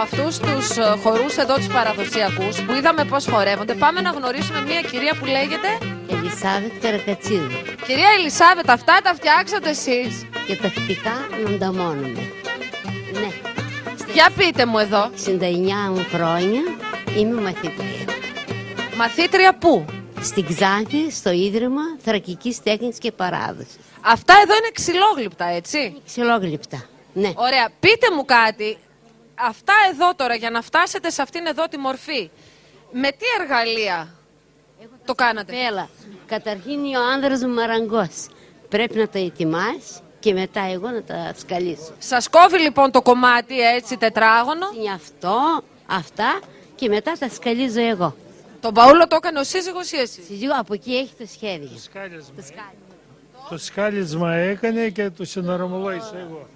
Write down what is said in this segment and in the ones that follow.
αυτούς τους χορούς εδώ τους παραδοσιακούς που είδαμε πώς χορεύονται, πάμε να γνωρίσουμε μια κυρία που λέγεται Ελισάβετ Καρακατσίδου. Κυρία Ελισάβετ, αυτά τα φτιάξατε εσείς? Και τα χτυπικά να νταμώνουμε. Ναι. Για πείτε μου εδώ. 69 μου χρόνια είμαι μαθήτρια. Μαθήτρια πού? Στην Ξάνθη, στο Ίδρυμα Θρακικής Τέχνης και Παράδοσης. Αυτά εδώ είναι ξυλόγλυπτα, έτσι? Ξυλόγλυπτα, ναι. Ωραία, πείτε μου κάτι. Αυτά εδώ τώρα, για να φτάσετε σε αυτήν εδώ τη μορφή, με τι εργαλεία το κάνατε? Έλα, καταρχήν ο άνδρας μου μαραγκός. Πρέπει να τα ετοιμάσει και μετά εγώ να τα σκαλίσω. Σας κόβει λοιπόν το κομμάτι έτσι τετράγωνο. Είναι αυτό, αυτά και μετά τα σκαλίζω εγώ. Το μπαούλο το έκανε ο σύζυγος ή εσείς? Σύζυγο, από εκεί έχει το σχέδιο. Το σκάλισμα έκανε και το συναρμολόγησα εγώ.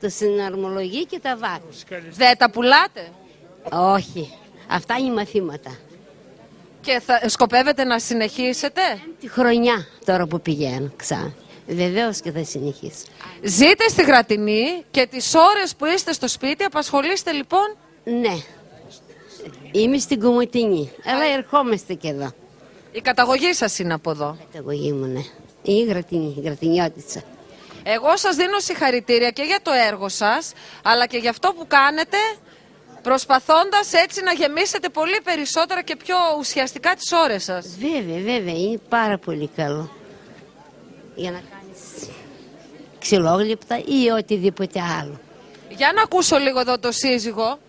Το συναρμολογεί και τα βάζει. Δεν τα πουλάτε? Όχι, αυτά είναι μαθήματα. Και σκοπεύετε να συνεχίσετε? Τη χρονιά τώρα που πηγαίνω ξανά. Βεβαίως και θα συνεχίσω. Ζείτε στη Γρατινή και τις ώρες που είστε στο σπίτι απασχολείστε λοιπόν? Ναι. Είμαι στην Κομωτινή, αλλά ερχόμαστε και εδώ. Η καταγωγή σας είναι από εδώ? Η καταγωγή μου, ναι. Η Γρατινή, η Γρατινιώτισσα. Εγώ σας δίνω συγχαρητήρια και για το έργο σας, αλλά και για αυτό που κάνετε, προσπαθώντας έτσι να γεμίσετε πολύ περισσότερα και πιο ουσιαστικά τις ώρες σας. Βέβαια, είναι πάρα πολύ καλό. Για να κάνεις ξυλόγλυπτα ή οτιδήποτε άλλο. Για να ακούσω λίγο εδώ το σύζυγο.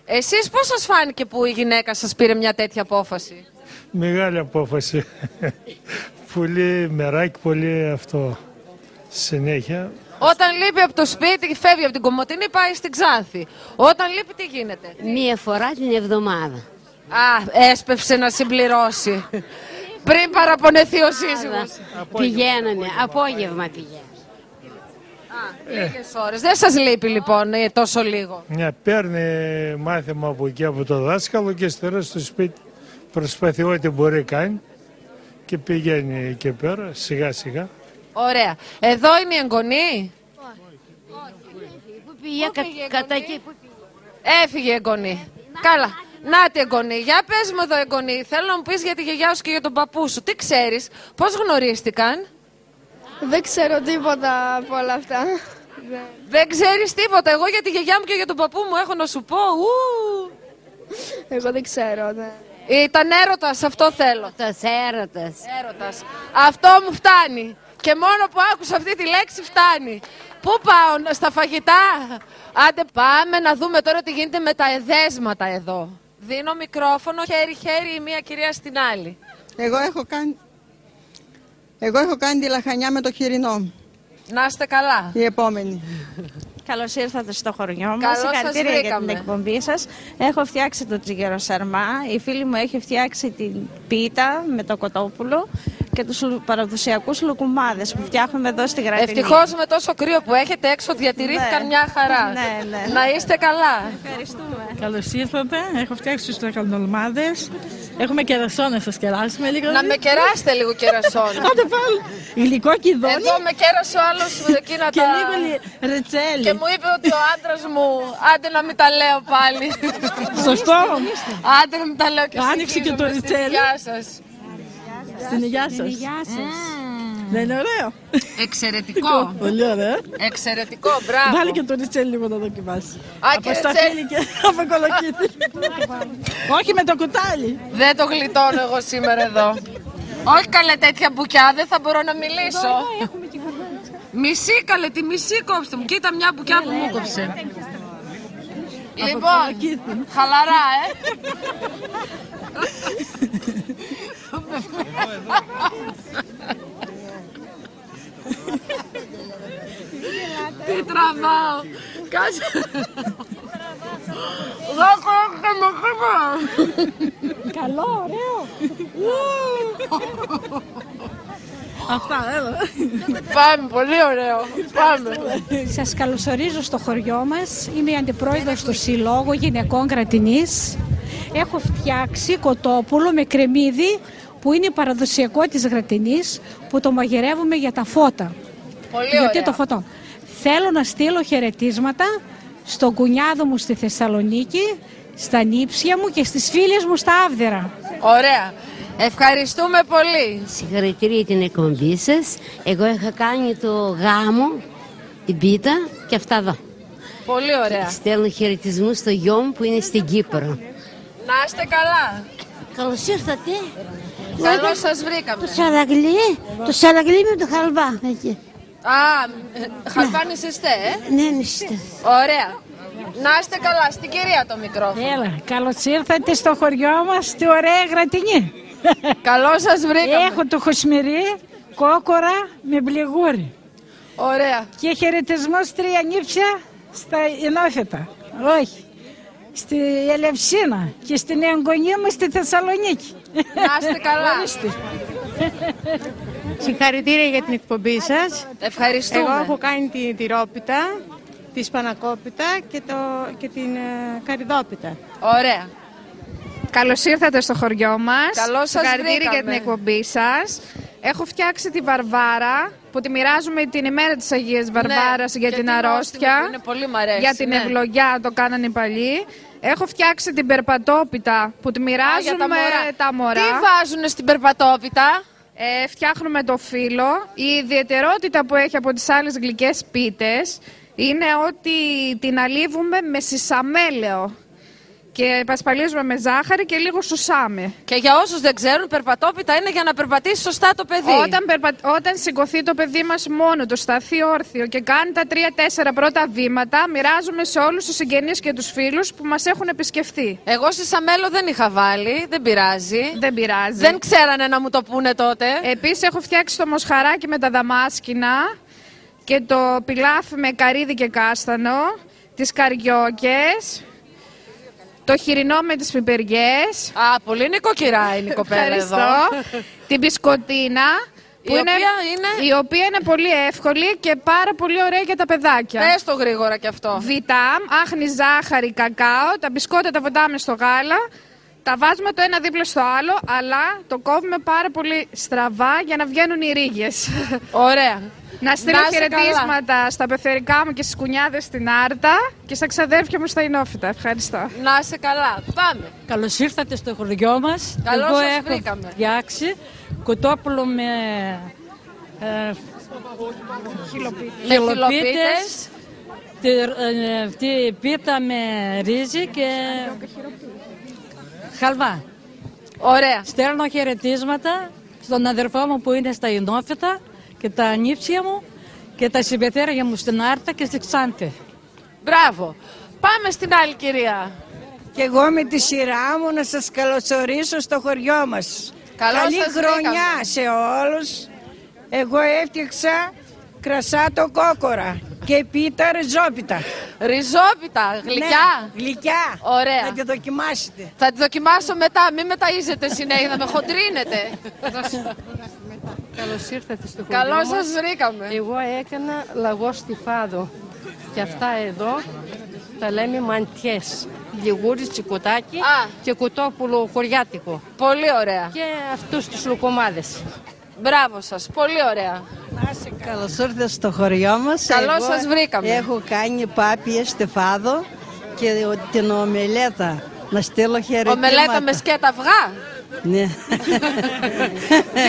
Εσείς πώς σας φάνηκε που η γυναίκα σας πήρε μια τέτοια απόφαση? Μεγάλη απόφαση. Πολύ μεράκι, πολύ αυτό. Συνέχεια. Όταν λείπει από το σπίτι, φεύγει από την Κομωτινή, πάει στην Ξάνθη. Όταν λείπει, τι γίνεται? Μία φορά την εβδομάδα. Έσπευσε να συμπληρώσει. Πριν παραπονεθεί ο σύζυγος. Πηγαίναμε, απόγευμα πηγαίναμε. Λίγες ώρες. Δεν σας λείπει λοιπόν τόσο λίγο? Μια παίρνει μάθημα από εκεί από το δάσκαλο και στερά στο σπίτι. Προσπαθεί ό,τι μπορεί κάνει και πηγαίνει εκεί πέρα σιγά σιγά. Ωραία. Εδώ είναι η εγγονή? Πού πήγε, κατά εκεί που πήγε. Έφυγε η εγγονή. Καλά. Να τη εγγονή. Για πες μου εδώ εγγονή. Θέλω να μου πεις για τη γιαγιά σου και για τον παππού σου. Τι ξέρεις? Πώς γνωρίστηκαν? Δεν ξέρω τίποτα από όλα αυτά. Δεν ξέρεις τίποτα? Εγώ για τη γιαγιά μου και για τον παππού μου έχω να σου πω. Εγώ δεν ξέρω, ναι. Ήταν έρωτας, αυτό θέλω. Έρωτας. Αυτό μου φτάνει. Και μόνο που άκουσα αυτή τη λέξη φτάνει. Πού πάω, στα φαγητά? Άντε πάμε να δούμε τώρα τι γίνεται με τα εδέσματα εδώ. Δίνω μικρόφωνο χέρι-χέρι η μία κυρία στην άλλη. Εγώ έχω κάνει τη λαχανιά με το χοιρινό. Να είστε καλά. Η επόμενη. Καλώς ήρθατε στο χωριό μας. Καλώς σας Συγχαρητήρια για την βρήκαμε. εκπομπή σας. Έχω φτιάξει το τζιγεροσαρμά. Η φίλη μου έχει φτιάξει την πίτα με το κοτόπουλο και τους παραδοσιακούς λουκουμάδες που φτιάχνουμε εδώ στη Γρατινή. Ευτυχώς με τόσο κρύο που έχετε έξω διατηρήθηκαν μια χαρά. Ναι. Να είστε καλά. Ευχαριστούμε. Καλώς ήρθατε. Έχω φτιάξει τους τρακαλνολμάδες. Έχουμε κερασό να σας κεράσουμε λίγο. Να με κεράσετε λίγο κερασόν. Άντε πάλι. Υλικό κυδόνι. Εδώ με κέρασε ο άλλος εκείνα και τα... λίγο ρετσέλι. Και μου είπε ότι ο άντρας μου, άντε να μην τα λέω πάλι. Σωστό. Άντε να μην τα λέω και άνοιξε και το ρετσέλι. Γεια σας. Στην υγειά σας. Δεν είναι ωραίο? Εξαιρετικό. Πολύ ωραίο. Εξαιρετικό, μπράβο. Βάλει και το ριτσέλι λίγο να δοκιμάσει. Και από σταφύλι και από κολοκύθι. Όχι με το κουτάλι. Δεν το γλιτώνω εγώ σήμερα εδώ. Όχι καλέ τέτοια μπουκιά, δεν θα μπορώ να μιλήσω. Μισή καλέ, τη μισή κόψτε μου. Κοίτα μια μπουκιά που μου κόψε. Λοιπόν, χαλαρά, Τι τραβάω. Κάτσε. Καλό, ωραίο. Αυτά, έλα. Πάμε, πολύ ωραίο. Πάμε. Σας καλωσορίζω στο χωριό μας. Είμαι η αντιπρόεδρος του Συλλόγου Γυναικών Γρατινής. Έχω φτιάξει κοτόπουλο με κρεμμύδι που είναι παραδοσιακό της Γρατινής, που το μαγειρεύουμε για τα φώτα. Πολύ γιατί ωραία. το φωτό. Θέλω να στείλω χαιρετίσματα στον κουνιάδο μου στη Θεσσαλονίκη, στα νύψια μου και στις φίλες μου στα Άβδερα. Ωραία. Ευχαριστούμε πολύ. Συγχαρητήρια για την εκπομπή σας. Εγώ είχα κάνει το γάμο, την πίτα και αυτά εδώ. Πολύ ωραία. Στέλνω χαιρετισμούς στο γιο μου που είναι στην Κύπρο. Να είστε καλά. Καλώς ήρθατε. Καλώς σας βρήκαμε. Το σαραγλί με το χαλβά εκεί. Χαλβάνεις εστέ, Ναι, νηστέ. Ωραία. Να είστε καλά, στην κυρία το μικρόφωνο. Έλα, καλώς ήρθατε στο χωριό μας, στη ωραία Γρατινή. Καλώς σας βρήκαμε. Έχω το χωσμηρί, κόκορα με μπλιγούρι. Ωραία. Και χαιρετισμός 3 νύψια στα Ινόφυτα. Όχι. Στη Ελευσίνα και στην εγγονή μου στη Θεσσαλονίκη. Να είστε καλά. Συγχαρητήρια για την εκπομπή σας. Ευχαριστούμε. Εγώ έχω κάνει την τυρόπιτα, τη σπανακόπιτα και την καρυδόπιτα. Ωραία. Καλώς ήρθατε στο χωριό μας. Καλώς σας Συγχαρητήρια για την εκπομπή σας. Έχω φτιάξει τη Βαρβάρα που τη μοιράζουμε την ημέρα της Αγίας Βαρβάρας για την αρρώστια. Είναι πολύ μ' αρέσει, για την ευλογιά το κάνανε οι παλιοί. Έχω φτιάξει την περπατόπιτα που τη μοιράζουμε τα μωρά. Τι βάζουνε στην περπατόπιτα? Φτιάχνουμε το φύλλο. Η ιδιαιτερότητα που έχει από τις άλλες γλυκές πίτες είναι ότι την αλίβουμε με σισαμέλαιο και πασπαλίζουμε με ζάχαρη και λίγο σουσάμε. Και για όσους δεν ξέρουν, περπατόπιτα είναι για να περπατήσει σωστά το παιδί. Όταν σηκωθεί το παιδί μας μόνο του, σταθεί όρθιο και κάνει τα 3-4 πρώτα βήματα, μοιράζουμε σε όλους τους συγγενείς και τους φίλους που μας έχουν επισκεφθεί. Εγώ σισαμέλο δεν είχα βάλει, δεν πειράζει. Δεν πειράζει. Δεν ξέρανε να μου το πούνε τότε. Επίσης έχω φτιάξει το μοσχαράκι με τα δαμάσκηνα και το πιλάφι με καρύδι και κάστανο, τις καριόκες, το χοιρινό με τις πιπεριές. Πολύ νοικοκυρά είναι η κοπέλα εδώ. Την μπισκοτίνα, η οποία είναι πολύ εύκολη και πάρα πολύ ωραία για τα παιδάκια. Πες το γρήγορα κι αυτό. Βιτάμ, άχνη ζάχαρη, κακάο, τα μπισκότα τα βοτάμε στο γάλα, τα βάζουμε το ένα δίπλα στο άλλο, αλλά το κόβουμε πάρα πολύ στραβά για να βγαίνουν οι ρίγες. Ωραία. Να στείλω χαιρετίσματα στα πεθερικά μου και στις κουνιάδες στην Άρτα και στα ξαδέρφια μου στα Ινόφυτα. Ευχαριστώ. Να είσαι καλά. Πάμε. Καλώς ήρθατε στο χωριό μας. Καλώς Εγώ σας έχω βρήκαμε. φτιάξει κοτόπουλο με χιλοπίτες, τη πίτα με ρύζι και χαλβά. Ωραία. Στέλνω χαιρετίσματα στον αδερφό μου που είναι στα Ινόφυτα και τα ανήψια μου και τα συμπεθέρια μου στην Άρτα και στη Ξάνθη. Μπράβο. Πάμε στην άλλη κυρία. Και εγώ με τη σειρά μου να σας καλωσορίσω στο χωριό μας. Καλή χρονιά σε όλους. Εγώ έφτιαξα κρασάτο κόκορα και πίτα ριζόπιτα. Ριζόπιτα, γλυκιά. Ναι, γλυκιά. Ωραία. Θα τη δοκιμάσετε. Θα τη δοκιμάσω μετά, μην με ταΐζετε συνέχεια, θα με χοντρίνετε. Καλώς ήρθατε στο χωριό Καλώς μας. σας βρήκαμε. Εγώ έκανα λαγό στιφάδο. Και αυτά εδώ τα λέμε μαντιές. Λιγούρι, τσικοτάκι και κοτόπουλο χωριάτικο. Πολύ ωραία. Και αυτούς τους λουκομάδες. Μπράβο σας, πολύ ωραία. Καλώς ήρθατε στο χωριό μας. Καλώς σας βρήκαμε. Έχω κάνει πάπιε στεφάδο και την ομελέτα. Να στείλω χαιρετήματα. Ομελέτα με σκέτα αυγά. Ναι.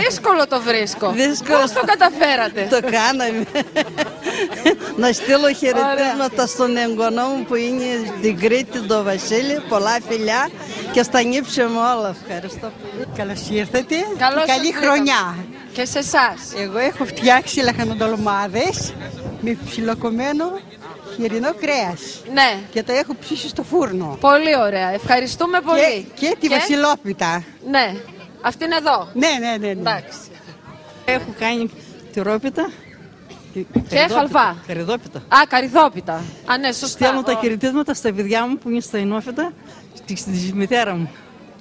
Δύσκολο το βρίσκω. Δύσκολο. Πώς το καταφέρατε? Το κάναμε. Να στείλω χαιρετίσματα στον εγγονό μου που είναι στην Κρήτη, τον Βασίλη. Πολλά φιλιά και στα νύψια μου όλα. Ευχαριστώ πολύ. Καλώς ήρθατε. Καλή χρονιά. Και σε εσάς. Εγώ έχω φτιάξει λαχανοτολμάδες με ψιλοκομμένο χοιρινό κρέας. Ναι. Και τα έχω ψήσει στο φούρνο. Πολύ ωραία. Ευχαριστούμε πολύ. Και τη βασιλόπιτα. Ναι. Αυτή είναι εδώ. Ναι. Εντάξει. Έχω κάνει τυρόπιτα. Και χαλβά. Καρυδόπιτα. Καρυδόπιτα. Ναι, σωστά. Στέλνω τα χαιρετίσματα στα παιδιά μου που είναι στα Ινόφυτα, στη μητέρα μου.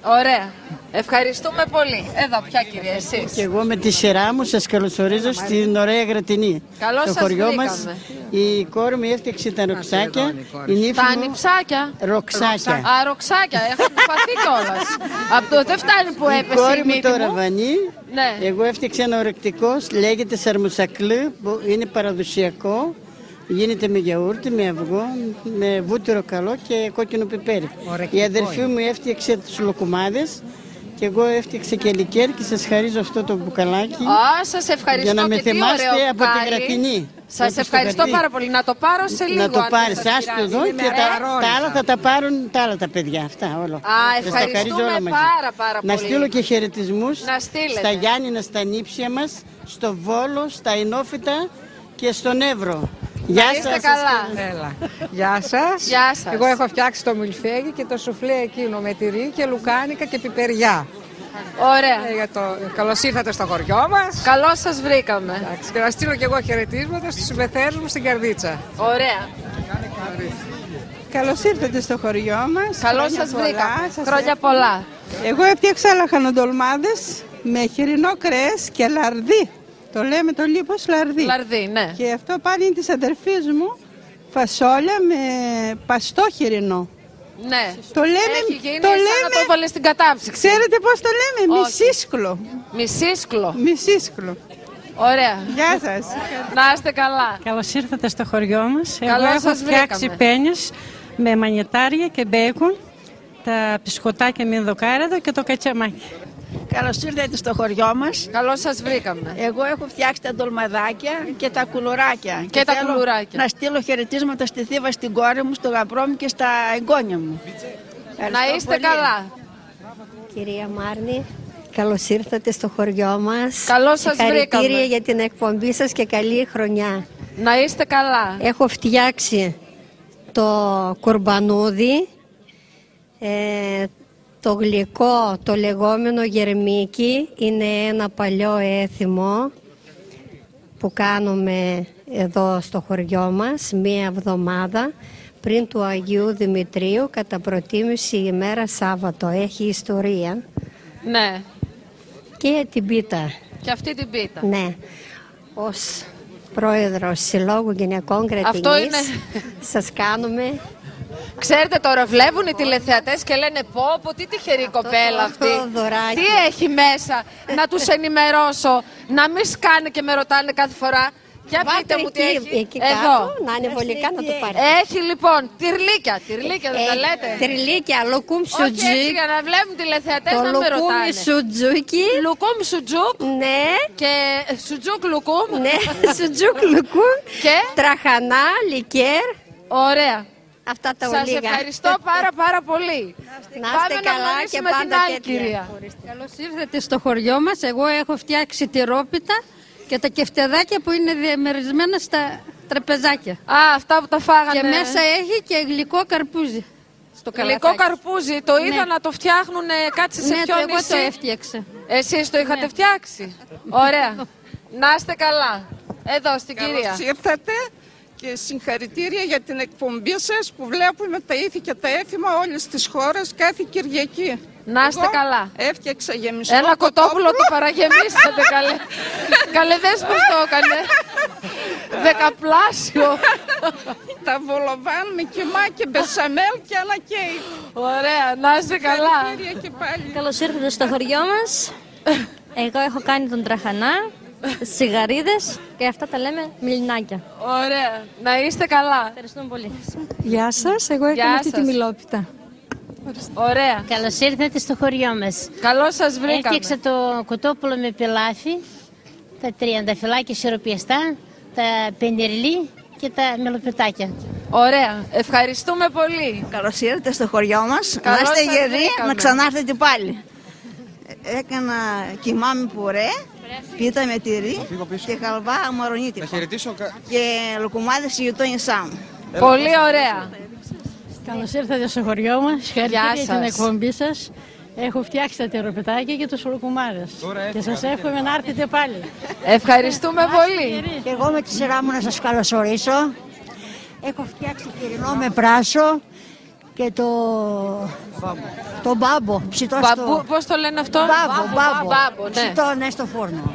Ωραία. Ευχαριστούμε πολύ. Εδώ πια κυρία, εσείς. Και εγώ με τη σειρά μου σας καλωσορίζω στην ωραία Γρατινή. Καλώς στο σας χωριό βρήκαμε. μας η κόρη μου έφτιαξε τα ροξάκια. Τα ανιψάκια. Ροξάκια. Ροξάκια. Έχω παθεί κιόλας. Από το δεν φτάνει που έπεσε η κόρη μου μύτη το μου. ραβανί. Ναι. Εγώ έφτιαξα ένα ορεκτικό, λέγεται σαρμουσακλή, που είναι παραδοσιακό. Γίνεται με γιαούρτι, με αυγό, με βούτυρο καλό και κόκκινο πιπέρι. Η αδερφή μου έφτιαξε τους λοκουμάδες και εγώ έφτιαξα και λικέρ και σας χαρίζω αυτό το μπουκαλάκι. Σας ευχαριστώ. Για να με και τι θυμάστε ωραίο από τη μπουκάλι. Γρατινή. Σας ευχαριστώ πάρα πολύ. Να το πάρω σε λίγο. Να το αν πάρεις, δεν σας άστο πειράζει. εδώ και τα άλλα θα τα πάρουν τα άλλα τα παιδιά. Αυτά όλο. Ευχαριστούμε πάρα πολύ. Να στείλω και χαιρετισμούς Να στείλετε. στα Γιάννηνα, στα νήψια μας, στο Βόλο, στα Ινόφυτα και στον Εύρο. Γεια σας. Είστε καλά. Έλα. Γεια σας. Γεια σας. Εγώ έχω φτιάξει το μιλφέγγι και το σουφλέ εκείνο με τυρί και λουκάνικα και πιπεριά. Ωραία. Καλώς ήρθατε στο χωριό μας. Καλώς σας βρήκαμε. Εντάξει, και να στείλω και εγώ χαιρετίσματα στους συμπεθέρους μου στην Καρδίτσα. Ωραία. Καλώς ήρθατε στο χωριό μας. Καλώς σας βρήκαμε. Χρόνια πολλά. Εγώ έφτιαξα λαχανοδολμάδες με χοιρινό κρέας και λαρδί. Το λέμε το λίπος λαρδί. Λαρδί, ναι. Και αυτό πάλι είναι της αδερφής μου, φασόλια με παστό χοιρινό. Ναι. Το λέμε, έχει γίνει σαν να το έβαλε στην κατάψυξη. Ξέρετε πώς το λέμε, μισίσκλο. Μισίσκλο. Μισίσκλο. Ωραία. Γεια σας. Να είστε καλά. Καλώς ήρθατε στο χωριό μας. Καλώς Εγώ έχω σας φτιάξει βρήκαμε. πένιες με μανιτάρια και μπέικον, τα πισκοτάκια με ενδοκάρεδο και το κατσαμάκι. Καλώς ήρθατε στο χωριό μας. Καλώς σας βρήκαμε. Εγώ έχω φτιάξει τα ντολμαδάκια και τα κουλουράκια. Και τα θέλω κουλουράκια. να στείλω χαιρετίσματα στη Θήβα, στην κόρη μου, στο γαμπρό μου και στα εγγόνια μου. Να είστε καλά. Κυρία Μάρνη, καλώς ήρθατε στο χωριό μας. Καλώς σας βρήκαμε. Συγχαρητήρια για την εκπομπή σας και καλή χρονιά. Να είστε καλά. Έχω φτιάξει το κουρμπανούδι, το γλυκό, το λεγόμενο γερμίκι. Είναι ένα παλιό έθιμο που κάνουμε εδώ στο χωριό μας μία εβδομάδα πριν του Αγίου Δημητρίου, κατά προτίμηση ημέρα Σάββατο. Έχει ιστορία. Ναι. Και την πίτα. Και αυτή την πίτα. Ναι. Ως πρόεδρος Συλλόγου Γυναικών Κρατινής, Αυτό είναι. σας κάνουμε. Ξέρετε, τώρα βλέπουν οι τηλεθεατές και λένε πω τι τυχερή κοπέλα αυτή. δωράκι. Τι έχει μέσα, να τους ενημερώσω, να μην σκάνε και με ρωτάνε κάθε φορά. Για πείτε μου τι έχει. Εκεί εδώ. κάτω, να είναι βολικά να το πάρει. Έχει λοιπόν τυρλίκια δεν τα λέτε. Τυρλίκια, λουκούμ σουτζούκι. Όχι έτσι, για να βλέπουν τηλεθεατές το να με ρωτάνε. λουκούμι σουτζούκι. Λουκούμ σουτζούκ. Ναι. Και σουτζούκ λουκούμ. Ναι, σουτζούκ λουκούμ. Και τραχανά, λικέρ. Ωραία. Αυτά τα Σας ολίγα. ευχαριστώ πάρα πολύ. Να είστε καλά και πάντα τέτοια. Κυρία. Καλώς ήρθατε στο χωριό μας. Εγώ έχω φτιάξει τυρόπιτα και τα κεφτεδάκια που είναι διαμερισμένα στα τραπεζάκια. Αυτά που τα φάγανε. Και μέσα έχει και γλυκό καρπούζι. Στο Γλυκό καρπούζι, το είδα να το φτιάχνουν, κάτσε σε ποιο εγώ νησί. το έφτιαξα. Εσείς το είχατε φτιάξει. Ωραία. Να είστε καλά. Εδώ στην κυρία. Καλώς ήρθατε και συγχαρητήρια για την εκπομπή σας που βλέπουμε τα ήθη και τα έθιμα όλες τις χώρες κάθε Κυριακή. Να είστε καλά. Έφτιαξα γεμιστό Ένα κοτόπουλο το παραγεμίσατε καλέ. Καλέ δες πώς το έκανε. Δεκαπλάσιο. Τα βολοβάν με κιμά και μπεσαμέλ και ένα κέικ. Ωραία, να είστε καλά. Καλώς ήρθατε στο χωριό μας. Εγώ έχω κάνει τον τραχανά, σιγαρίδες και αυτά τα λέμε μιλινάκια. Ωραία, να είστε καλά. Ευχαριστούμε πολύ. Γεια σας, εγώ έκανα αυτή τη μιλόπιτα. Ωραία. Καλώς ήρθατε στο χωριό μας. Καλώς σας βρήκαμε. Έφτιαξα το κοτόπουλο με πιλάφι, τα τριανταφυλάκια σιροπιαστά, τα πενιρλί και τα μελοπιτάκια. Ωραία. Ευχαριστούμε πολύ. Καλώς ήρθατε στο χωριό μας. Να Καλώς είστε σας γεροί, βρήκαμε. να ξανάρθετε πάλι. Έκανα κιμά με πουρέ, πίτα με τυρί και χαλβά αμαρονίτικα. Και λουκουμάδες γειτόνισά μου. Πολύ ωραία. Καλώς ήρθατε στο χωριό μας. Συγχαρητήρια για την σας. εκπομπή σας. Έχω φτιάξει τα τυροπιτάκια και τους λουκουμάδες. Και σας εύχομαι να έρθετε πάλι. Ευχαριστούμε πολύ. Και εγώ με τη σειρά μου να σας καλωσορίσω. Έχω φτιάξει χοιρινό με πράσο και το μπάμπο. Πώς το λένε αυτό? Μπάμπο, ναι. ψητό, ναι, στο φούρνο.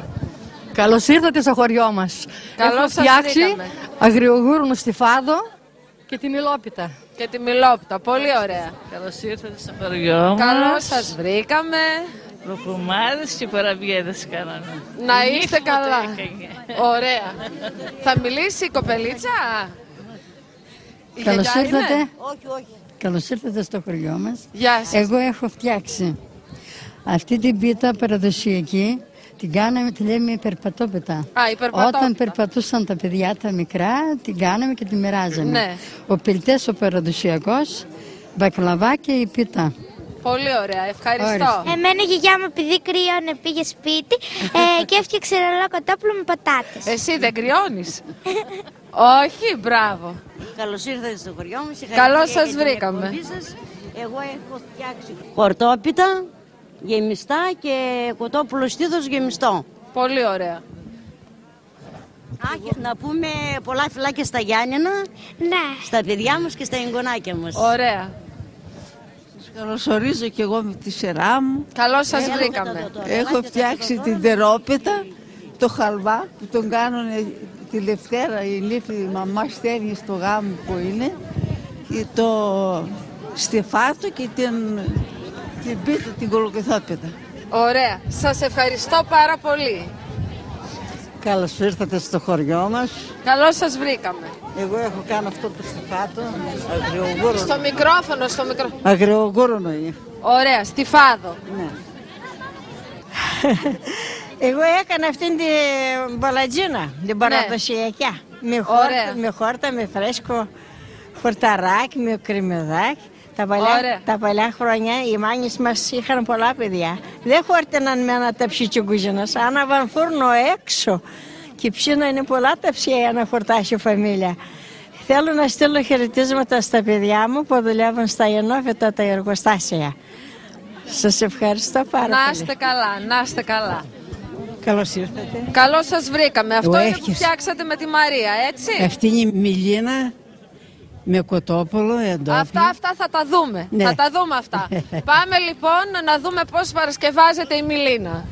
Καλώς ήρθατε στο χωριό μας. Καλώς Έχω σας φτιάξει βρήκαμε. αγριογούρνο στη Φάδο και τη μιλόπιτα. Και τη μιλόπιτα, πολύ ωραία. Καλώς ήρθατε στο χωριό μας. Καλώς σας βρήκαμε. Λουκουμάδες και παραβιέδες κάνανε. Να είστε Νύχτα καλά. το έκανε. Ωραία. Θα μιλήσει η κοπελίτσα? Καλώς ήρθατε. Όχι, όχι. Καλώς ήρθατε στο χωριό μας. Γεια σας. Εγώ έχω φτιάξει αυτή την πίτα παραδοσιακή. Την κάναμε, τη λέμε υπερπατόπιτα. Όταν περπατούσαν τα παιδιά τα μικρά, την κάναμε και τη μοιράζαμε. Ναι. Ο πιλτές ο παραδοσιακός, μπακλαβά και η πίτα. Πολύ ωραία, ευχαριστώ. Εμένα η γιαγιά μου, επειδή κρύωνε, πήγε σπίτι και έφτιαξε ρολό κοτόπουλο με πατάτες. Εσύ δεν κρυώνεις? Όχι, μπράβο. Καλώς ήρθατε στο χωριό μας. Καλώς σας βρήκαμε. Εγώ έχω φτιάξει χορτόπιτα γεμιστά και κοτόπουλο στήθος γεμιστό. Πολύ ωραία. Να πούμε πολλά φιλάκια στα Γιάννενα, στα παιδιά μας και στα εγγονάκια μας. Ωραία. Σας καλωσορίζω και εγώ με τη σειρά μου. Καλώς σας βρήκαμε. Έχω φτιάξει την τερόπιτα, το χαλβά που τον κάνουν τη Δευτέρα, η νύφη μαμά στέλνει στο γάμο που είναι, και το στεφάτο και την πίτα, την κολοκυθόπιτα. Ωραία. Σας ευχαριστώ πάρα πολύ. Καλώς ήρθατε στο χωριό μας. Καλώς σας βρήκαμε. Εγώ έχω κάνει αυτό το στεφάτο, αγριογούρονο. Στο μικρόφωνο, στο μικρόφωνο. Αγριογούρονο είναι. Ωραία, στιφάδο. Ναι. Εγώ έκανα αυτήν την μπαλατζίνα, την παραδοσιακή. Με χόρτα, με φρέσκο χορταράκι, με κρυμμυδάκι. Τα παλιά χρόνια οι μάνες μας είχαν πολλά παιδιά. Δεν χόρτεναν με ένα ταψί τσιγκούζινας, άναβαν φούρνο έξω και ψήνανε πολλά ταψιά για να χορτάσει η φαμίλια. Θέλω να στείλω χαιρετίσματα στα παιδιά μου που δουλεύουν στα ενόφυτα τα εργοστάσια. Σας ευχαριστώ πάρα πολύ. Να είστε καλά, να είστε καλά. Καλώς ήρθατε. Καλώς σας βρήκαμε. Αυτό είναι που φτιάξατε με τη Μαρία, έτσι? Αυτή είναι η Μιλίνα με κοτόπουλο, εντόπι. Αυτά θα τα δούμε. Ναι. Θα τα δούμε αυτά. Πάμε λοιπόν να δούμε πώς παρασκευάζεται η Μιλίνα.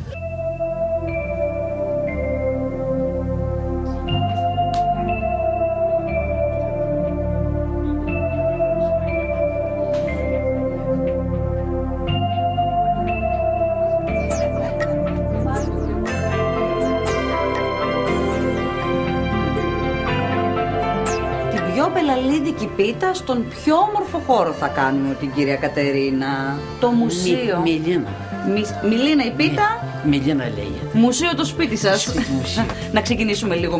Πιο πελαλίδικη πίτα στον πιο όμορφο χώρο θα κάνουμε την κυρία Κατερίνα. Το μουσείο. Μιλίνα. Μιλίνα η πίτα. Μιλίνα λέγεται. Μουσείο το σπίτι σας. Να ξεκινήσουμε λίγο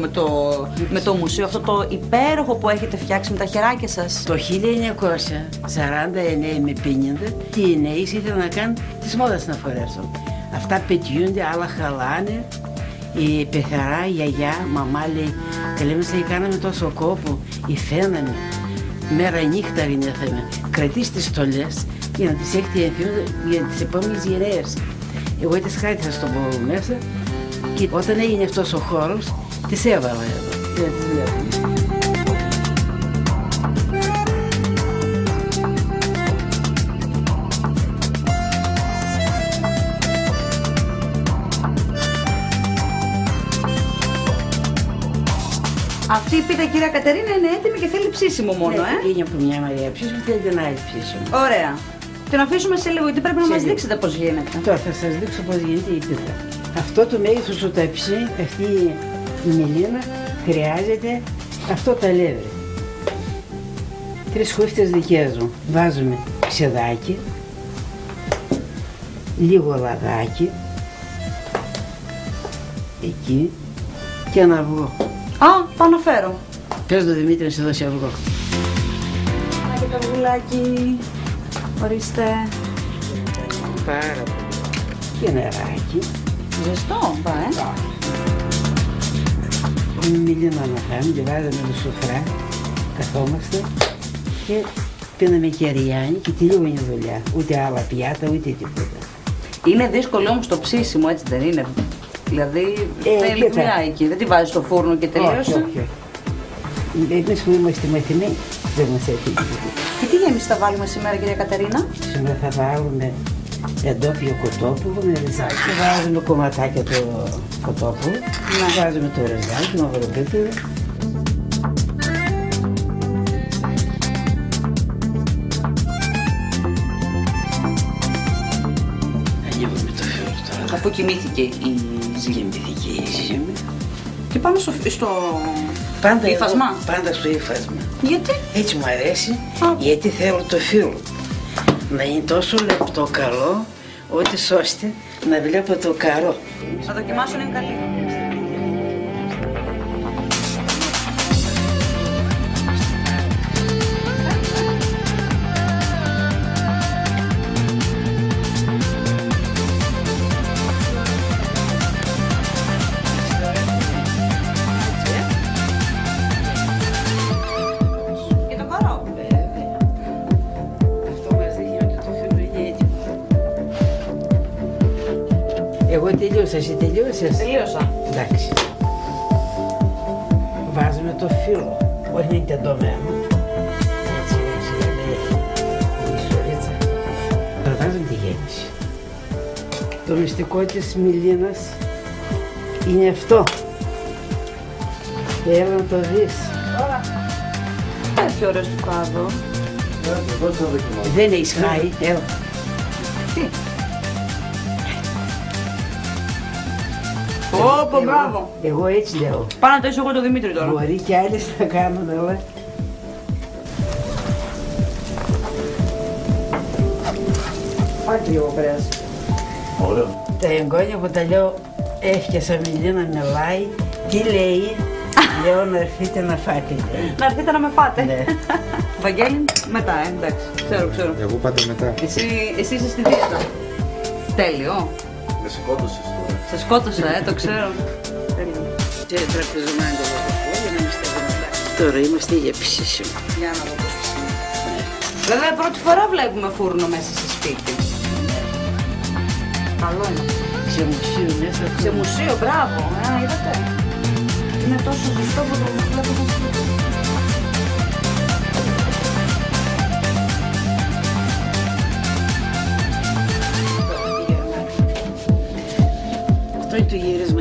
με το μουσείο. Αυτό το υπέροχο που έχετε φτιάξει με τα χεράκια σας. Το 1949 με 50 οι νέοι ήθελαν να κάνουν τις μόδες να φορέσουν. Αυτά πετιούνται, άλλα χαλάνε. Η πεθαρά, η γιαγιά, μαμά λέει, καλή μας λέει, κάναμε τόσο κόπο, υφαίναμε, μέρα νύχτα ρινέθαμε, κρατήστε τις στολές για να τις έχετε για τις επόμενες γυρές. Εγώ τις χάρηκα στο μπολ μέσα και όταν έγινε αυτός ο χώρος, τις έβαλα εδώ, για να τις βλέπουμε. Αυτή η πίτα, κυρία Κατερίνα, είναι έτοιμη και θέλει ψήσιμο μόνο, Είναι από μια Μαρία ψήσιμο, θέλει την άλλη ψήσιμο. Ωραία. Την αφήσουμε σε λίγο, γιατί πρέπει να μας δείξετε πώς γίνεται. Τώρα θα σας δείξω πώς γίνεται η πίτα. Αυτό το μέγεθος του ταψί, αυτή η Μιλίνα, χρειάζεται αυτό το αλεύρι. 3 χούφτες δικές μου. Βάζουμε ξεδάκι, λίγο λαδάκι, εκεί και ένα αυγό. Πάω να φέρω. Πες το Δημήτρη να σε δώσει αυγό. Και το αυγουλάκι. Ορίστε. Πάρα πολύ. Και νεράκι. Ζεστό, Μιλίνα να κάνουμε και βάζαμε το σουφρά. Καθόμαστε και πίναμε και αριάνι και τελείω είναι δουλειά. Ούτε άλλα πιάτα, ούτε τίποτα. Είναι δύσκολο όμως το ψήσιμο, έτσι δεν είναι? Δηλαδή θέλει δουλειά εκεί, δεν τη βάζεις στο φούρνο και τελείωσε. Όχι. Εμείς που είμαστε μαθημένοι δεν μας έφυγε. Και τι γέμιση θα βάλουμε σήμερα, κυρία Κατερίνα? Σήμερα θα βάλουμε εντόπιο κοτόπουλο με ριζάκι. Βάζουμε κομματάκια το κοτόπουλο, βάζουμε το ριζάκι, μαυροπίπεδο. Ανοίγουμε το φύλλο τώρα. Αφού κοιμήθηκε η ζύμη. Κοιμήθηκε η ζύμη. Και πάμε στο Πάντα στο ύφασμα. Γιατί? Έτσι μου αρέσει, γιατί θέλω το φύλλο. Να είναι τόσο λεπτό καλό, ότι ώστε να βλέπω το καρό. Θα δοκιμάσω να είναι καλή. Εγώ τελείωσα, εσύ τελείωσες? Τελείωσα. Εντάξει. Βάζουμε το φύλλο, όχι είναι τεντωμένο. Έτσι, να έχει η σωρίτσα. Θα βάζουμε τη γέμιση. Το μυστικό της μηλίνας είναι αυτό. Έλα να το δεις. Έχει ωραίο στουκάδο. Δεν έχεις χάει, έλα. Τι? Ωπω, μπράβο. Εγώ έτσι λέω. Πάω να το εγώ το Δημήτρη τώρα. Μπορεί και άλλες να κάνουν, αλλά... Πάτε λίγο κρέας. Ωραίο. Τα εγγόνια που τα λέω έφτιασα Μιλίνα μιλάει. Τι λέει? Λέω να έρθετε να φάτε. Να έρθετε να με φάτε. Ναι. Βαγγέλη, μετά, εντάξει. Ξέρω. Εγώ πάντα μετά. Εσύ είσαι στη δίαιτα. Τέλειο. Με σκότωσες τώρα. Σε σκότωσα, το ξέρω. Τέλειο. Και τραπεζομάνε το βατροπό για να είμαστε δυνατά. Τώρα είμαστε για ψήσιμο. Για να δω πώς ψήσιμο. Βέβαια πρώτη φορά βλέπουμε φούρνο μέσα σε σπίτι. Καλό είναι. Σε μουσείο μέσα. Σε μουσείο, μπράβο. Είδατε. Είναι τόσο ζεστό που το βλέπω στο σπίτι. Αυτό είναι το γύρισμα.